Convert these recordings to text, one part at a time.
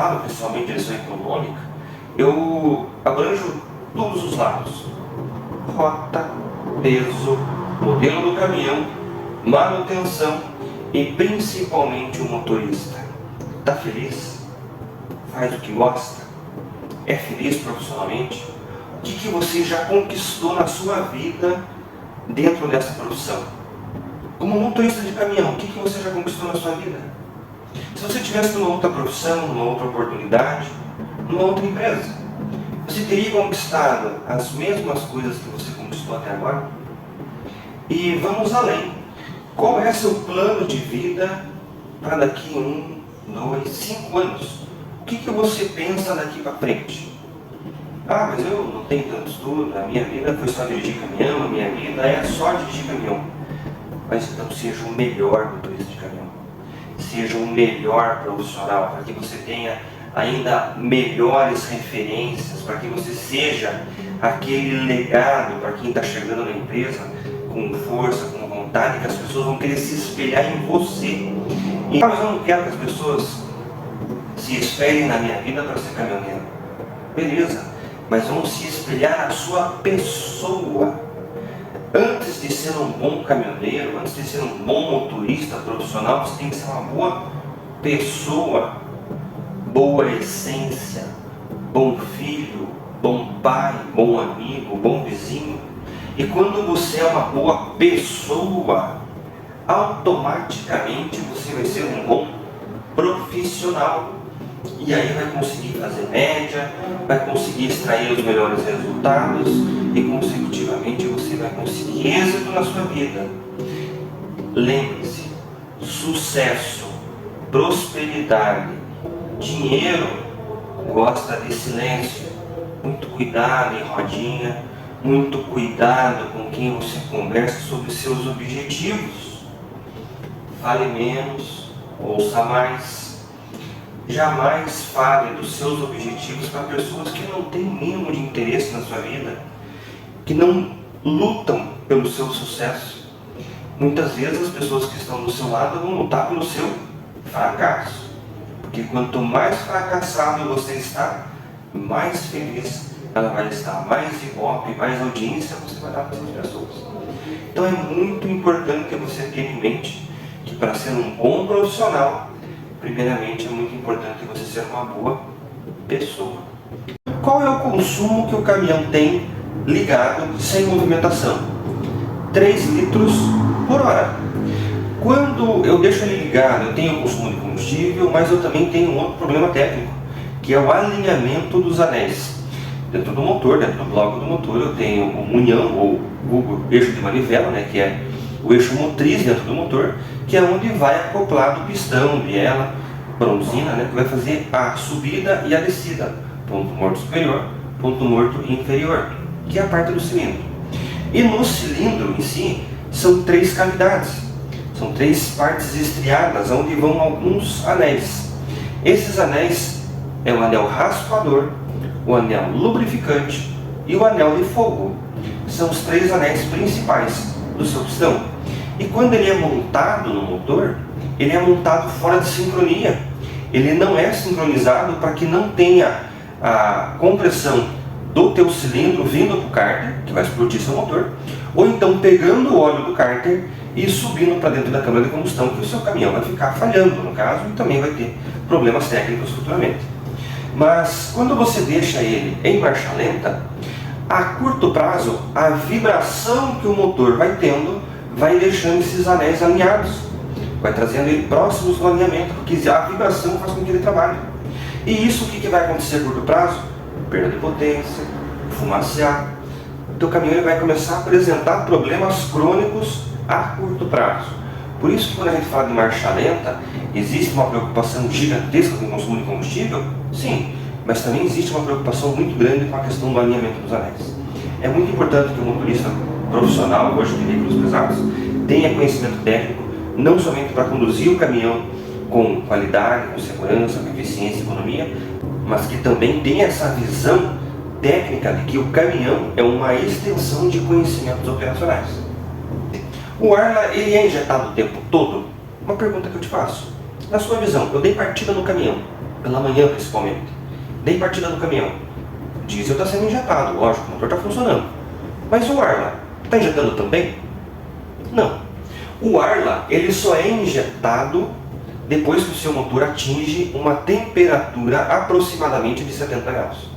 falo, principalmente de direção econômica, eu abranjo todos os lados: rota, peso, modelo do caminhão, manutenção e principalmente o motorista. Está feliz? Faz o que gosta? É feliz profissionalmente? O que você já conquistou na sua vida dentro dessa profissão? Como motorista de caminhão, o que você já conquistou na sua vida? Se você tivesse numa outra profissão, numa outra oportunidade, numa outra empresa, você teria conquistado as mesmas coisas que você conquistou até agora? E vamos além. Qual é seu plano de vida para daqui 1, 2, 5 anos? O que você pensa daqui para frente? Ah, mas eu não tenho tanto estudo, a minha vida foi só dirigir caminhão, a minha vida é só dirigir caminhão. Mas então seja o melhor motorista de caminhão. Seja o melhor profissional, para que você tenha ainda melhores referências, para que você seja aquele legado para quem está chegando na empresa com força, com vontade, que as pessoas vão querer se espelhar em você. E mas eu não quero que as pessoas se espelhem na minha vida para ser caminhoneiro. Beleza, mas vão se espelhar na sua pessoa. Antes de ser um bom caminhoneiro, antes de ser um bom motorista profissional, você tem que ser uma boa pessoa, boa essência, bom filho, bom pai, bom amigo, bom vizinho. E quando você é uma boa pessoa, automaticamente você vai ser um bom profissional. E aí vai conseguir fazer média, vai conseguir extrair os melhores resultados e consecutivamente você vai conseguir êxito na sua vida. Lembre-se, sucesso, prosperidade, dinheiro gosta de silêncio. Muito cuidado em rodinha, muito cuidado com quem você conversa sobre seus objetivos. Fale menos, ouça mais. Jamais fale dos seus objetivos para pessoas que não têm o mínimo de interesse na sua vida, que não lutam pelo seu sucesso. Muitas vezes as pessoas que estão do seu lado vão lutar pelo seu fracasso, porque quanto mais fracassado você está, mais feliz ela vai estar, mais ibope, mais audiência você vai dar para essas pessoas. Então é muito importante que você tenha em mente que para ser um bom profissional, primeiramente, é muito importante você ser uma boa pessoa. Qual é o consumo que o caminhão tem ligado sem movimentação? 3 litros por hora. Quando eu deixo ele ligado, eu tenho consumo de combustível, mas eu também tenho um outro problema técnico, que é o alinhamento dos anéis. Dentro do motor, dentro do bloco do motor, eu tenho o munhão, ou o eixo de manivela, que é o eixo motriz dentro do motor, que é onde vai acoplado o pistão, biela, bronzina, que vai fazer a subida e a descida, ponto morto superior, ponto morto inferior, que é a parte do cilindro. E no cilindro em si, são 3 cavidades, são 3 partes estriadas, onde vão alguns anéis. Esses anéis é o anel raspador, o anel lubrificante e o anel de fogo. São os 3 anéis principais do seu pistão. E quando ele é montado no motor, ele é montado fora de sincronia. Ele não é sincronizado para que não tenha a compressão do teu cilindro vindo para o cárter, que vai explodir seu motor, ou então pegando o óleo do cárter e subindo para dentro da câmara de combustão, que o seu caminhão vai ficar falhando, no caso, e também vai ter problemas técnicos futuramente. Mas quando você deixa ele em marcha lenta, a curto prazo, a vibração que o motor vai tendo vai deixando esses anéis alinhados, vai trazendo ele próximos do alinhamento, porque a vibração faz com que ele trabalhe. E isso o que vai acontecer a curto prazo? Perda de potência, fumacear. O teu caminhão ele vai começar a apresentar problemas crônicos a curto prazo. Por isso que quando a gente fala de marcha lenta, existe uma preocupação gigantesca com o consumo de combustível? Sim, mas também existe uma preocupação muito grande com a questão do alinhamento dos anéis. É muito importante que o motorista profissional, hoje de veículos pesados, tenha conhecimento técnico, não somente para conduzir o caminhão com qualidade, com segurança, com eficiência e economia, mas que também tenha essa visão técnica de que o caminhão é uma extensão de conhecimentos operacionais. O ar ele é injetado o tempo todo? Uma pergunta que eu te faço. Na sua visão, eu dei partida no caminhão. pela manhã principalmente. Dei partida no caminhão. Diesel está sendo injetado, lógico, o motor está funcionando. Mas o ar lá, está injetando também? Não. O ar lá, ele só é injetado depois que o seu motor atinge uma temperatura aproximadamente de 70 graus.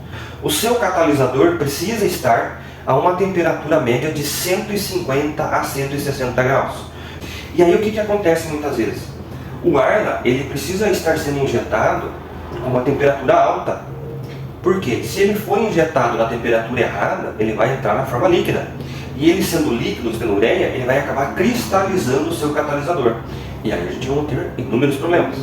O seu catalisador precisa estar a uma temperatura média de 150 a 160 graus. E aí o que acontece muitas vezes? O ar lá, ele precisa estar sendo injetado com uma temperatura alta. Por quê? Se ele for injetado na temperatura errada, ele vai entrar na forma líquida. E ele sendo líquido, sendo ureia, ele vai acabar cristalizando o seu catalisador. E aí a gente vai ter inúmeros problemas.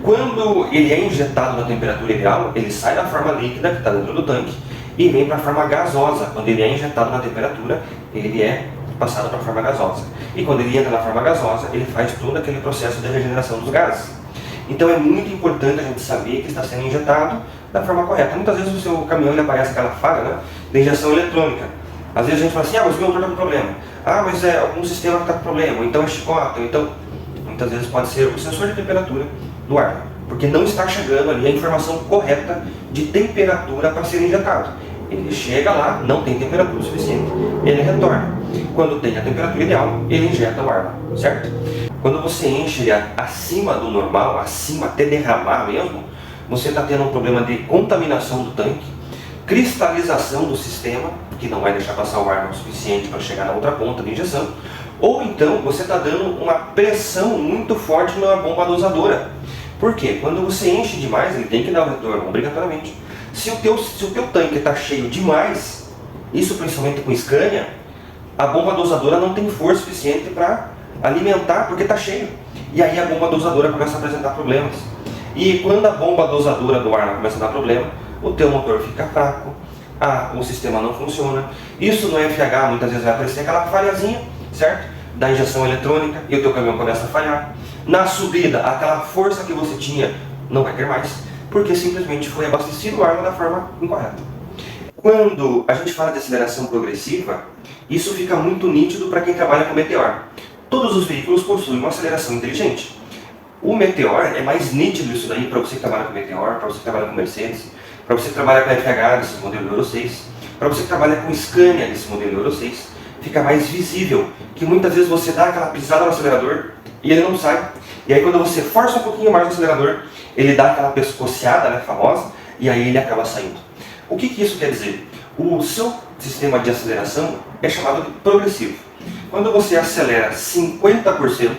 Quando ele é injetado na temperatura ideal, ele sai da forma líquida, que está dentro do tanque, e vem para a forma gasosa. Quando ele é injetado na temperatura, ele é passado para a forma gasosa. E quando ele entra na forma gasosa, ele faz todo aquele processo de regeneração dos gases. Então é muito importante a gente saber que está sendo injetado da forma correta. Muitas vezes o seu caminhão ele aparece aquela falha, né, de injeção eletrônica. Às vezes a gente fala assim, mas o meu motor está com problema. Mas é algum sistema que está com problema, ou então é chicota, ou então... Muitas vezes pode ser o sensor de temperatura do ar, porque não está chegando ali a informação correta de temperatura para ser injetado. Ele chega lá, não tem temperatura suficiente, ele retorna. Quando tem a temperatura ideal, ele injeta o ar lá, certo? Quando você enche ele acima do normal, acima até derramar mesmo, você está tendo um problema de contaminação do tanque, cristalização do sistema, que não vai deixar passar o ar o suficiente para chegar na outra ponta de injeção, ou então você está dando uma pressão muito forte na bomba dosadora. Por quê? Quando você enche demais, ele tem que dar o retorno, obrigatoriamente. Se o teu tanque está cheio demais, isso principalmente com Scania, a bomba dosadora não tem força suficiente para alimentar, porque está cheio. E aí a bomba dosadora começa a apresentar problemas. E quando a bomba dosadora do ar começa a dar problema, o teu motor fica fraco, o sistema não funciona. Isso no FH muitas vezes vai aparecer aquela falhazinha, certo? Da injeção eletrônica, e o teu caminhão começa a falhar. Na subida, aquela força que você tinha não vai ter mais, porque simplesmente foi abastecido o ar da forma incorreta. Quando a gente fala de aceleração progressiva, isso fica muito nítido para quem trabalha com Meteor. Todos os veículos possuem uma aceleração inteligente. O Meteor é mais nítido isso daí para você que trabalha com Meteor, para você que trabalha com Mercedes, para você que trabalha com FH desse modelo Euro 6, para você que trabalha com Scania desse modelo Euro 6, fica mais visível, que muitas vezes você dá aquela pisada no acelerador e ele não sai. E aí quando você força um pouquinho mais no acelerador, ele dá aquela pescoceada, né, famosa, e aí ele acaba saindo. O que isso quer dizer? O seu sistema de aceleração é chamado de progressivo. Quando você acelera 50%,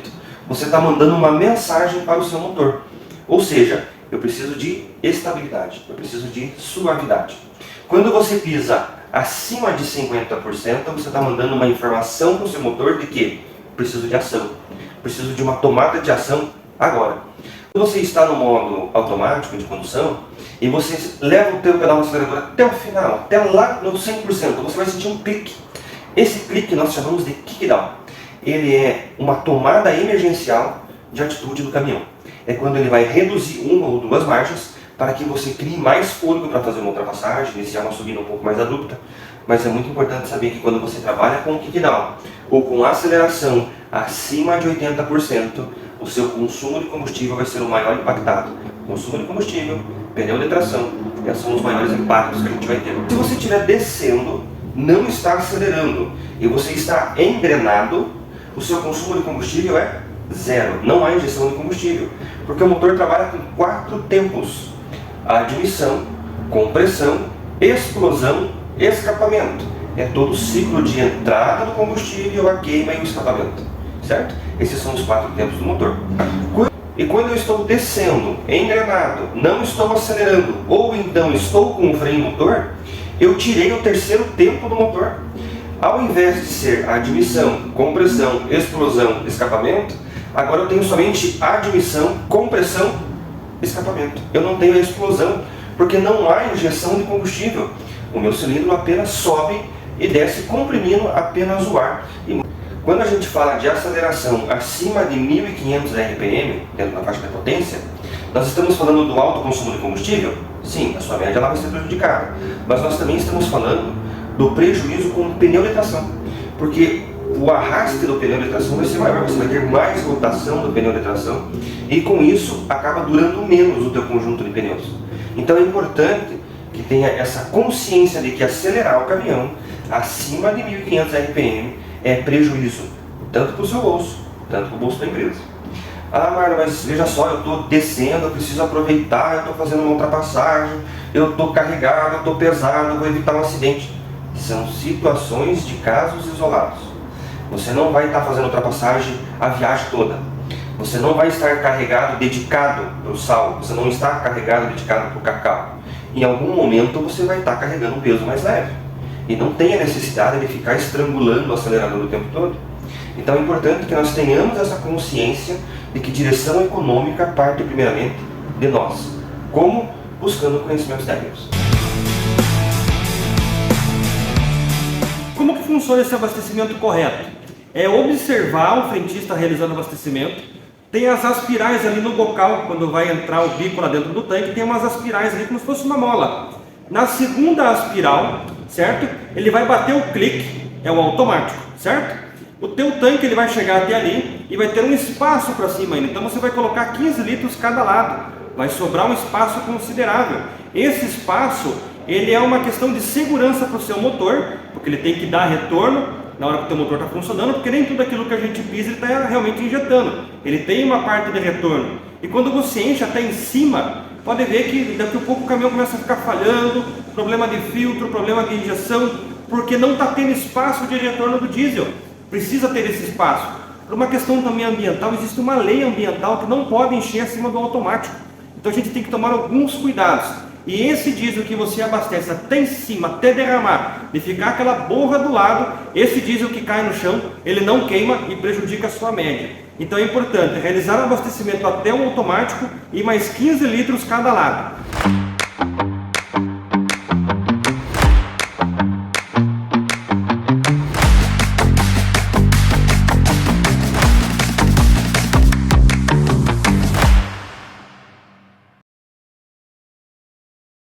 você está mandando uma mensagem para o seu motor. Ou seja, eu preciso de estabilidade, eu preciso de suavidade. Quando você pisa acima de 50%, você está mandando uma informação para o seu motor de que preciso de ação, preciso de uma tomada de ação agora. Quando você está no modo automático de condução e você leva o teu pedal no acelerador até o final, até lá no 100%, você vai sentir um clique. Esse clique nós chamamos de kickdown. Ele é uma tomada emergencial de atitude do caminhão. É quando ele vai reduzir uma ou duas marchas para que você crie mais fôlego para fazer uma ultrapassagem, iniciar uma subida um pouco mais abrupta. Mas é muito importante saber que quando você trabalha com kickdown ou com aceleração acima de 80%, o seu consumo de combustível vai ser o maior impactado. Consumo de combustível, pneu de tração, esses são os maiores impactos que a gente vai ter. Se você estiver descendo, não está acelerando e você está engrenado, o seu consumo de combustível é zero. Não há injeção de combustível, porque o motor trabalha com 4 tempos: admissão, compressão, explosão, escapamento. É todo o ciclo de entrada do combustível, a queima e o escapamento, certo? Esses são os 4 tempos do motor. E quando eu estou descendo, engrenado, não estou acelerando, ou então estou com o freio motor, eu tirei o terceiro tempo do motor. Ao invés de ser admissão, compressão, explosão, escapamento, agora eu tenho somente admissão, compressão, escapamento. Eu não tenho a explosão, porque não há injeção de combustível. O meu cilindro apenas sobe e desce comprimindo apenas o ar. E quando a gente fala de aceleração acima de 1.500 RPM, dentro da faixa de potência, nós estamos falando do alto consumo de combustível? Sim, a sua média lá vai ser prejudicada. Mas nós também estamos falando do prejuízo com o pneu de tração. Porque o arraste do pneu de tração vai ser maior, você vai ter mais rotação do pneu de tração e com isso acaba durando menos o teu conjunto de pneus. Então é importante que tenha essa consciência de que acelerar o caminhão acima de 1.500 RPM é prejuízo, tanto para o seu bolso, tanto para o bolso da empresa. Ah, Marlon, mas veja só, eu estou descendo, eu preciso aproveitar, eu estou fazendo uma ultrapassagem, eu estou carregado, eu estou pesado, eu vou evitar um acidente. São situações de casos isolados. Você não vai estar fazendo ultrapassagem a viagem toda. Você não vai estar carregado, dedicado para o sal. Você não está carregado, dedicado para o cacau. Em algum momento você vai estar carregando um peso mais leve. E não tem a necessidade de ficar estrangulando o acelerador o tempo todo. Então é importante que nós tenhamos essa consciência de que direção econômica parte primeiramente de nós. Como? Buscando conhecimentos técnicos. Como que funciona esse abastecimento correto? É observar o frentista realizando o abastecimento. Tem as aspirais ali no bocal, quando vai entrar o bico lá dentro do tanque, tem umas aspirais ali como se fosse uma mola. Na segunda aspiral, certo? Ele vai bater o clique, é o automático, certo? O teu tanque ele vai chegar até ali e vai ter um espaço para cima ainda. Então você vai colocar 15 litros cada lado. Vai sobrar um espaço considerável. Esse espaço ele é uma questão de segurança para o seu motor, porque ele tem que dar retorno na hora que o teu motor está funcionando, porque nem tudo aquilo que a gente pisa ele está realmente injetando. Ele tem uma parte de retorno. E quando você enche até em cima, pode ver que daqui a pouco o caminhão começa a ficar falhando, problema de filtro, problema de injeção, porque não está tendo espaço de retorno do diesel. Precisa ter esse espaço. Por uma questão também ambiental, existe uma lei ambiental que não pode encher acima do automático. Então a gente tem que tomar alguns cuidados. E esse diesel que você abastece até em cima, até derramar, e ficar aquela borra do lado, esse diesel que cai no chão, ele não queima e prejudica a sua média. Então é importante realizar o abastecimento até o automático e mais 15 litros cada lado.